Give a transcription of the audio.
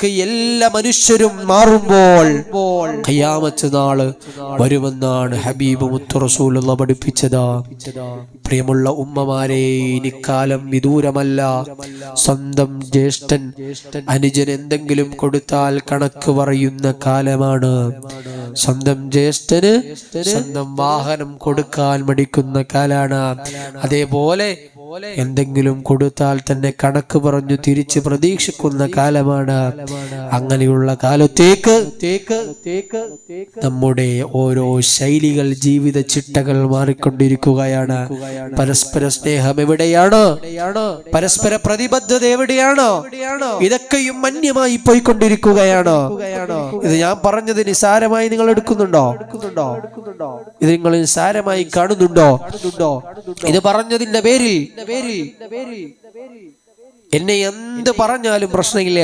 അവസ്ഥയിലേക്ക് എല്ലാ മനുഷ്യരും മാറുമ്പോൾ ഖിയാമത്ത് നാള് വരുമെന്നാണ് ഹബീബ് മുത്ത് റസൂലുള്ളാഹി പഠിപ്പിച്ചത്. പ്രിയമുള്ള ഉമ്മമാരെ, ഇനിക്കാലം വിദൂരമല്ല. സ്വന്തം ജ്യേഷ്ഠൻ അനുജൻ എന്തെങ്കിലും കൊടുത്താൽ കണക്ക് പറയുന്ന കാലമാണ്. സ്വന്തം ജ്യേഷ്ഠന് സ്വന്തം വാഹനം കൊടുക്കാൻ മടിക്കുന്ന കാലാണ്. അതേപോലെ എന്തെങ്കിലും കൊടുത്താൽ തന്നെ കണക്ക് പറഞ്ഞു തിരിച്ച് പ്രതീക്ഷിക്കുന്ന കാലമാണ്. അങ്ങനെയുള്ള കാലത്തേക്ക് നമ്മുടെ ഓരോ ശൈലികൾ, ജീവിത ചിട്ടകൾ മാറിക്കൊണ്ടിരിക്കുകയാണ്. പരസ്പര സ്നേഹം എവിടെയാണ്? പരസ്പര പ്രതിബദ്ധത എവിടെയാണ്? ഇതൊക്കെയും മന്യമായി പോയിക്കൊണ്ടിരിക്കുകയാണ്. ഇത് ഞാൻ പറഞ്ഞത് നിസാരമായി നിങ്ങൾ എടുക്കുന്നുണ്ടോ? ഇത് നിങ്ങൾ നിസാരമായി കാണുന്നുണ്ടോ? ഇത് പറഞ്ഞതിന്റെ പേരിൽ എന്നെ എന്ത് പറഞ്ഞാലും പ്രശ്നമില്ല.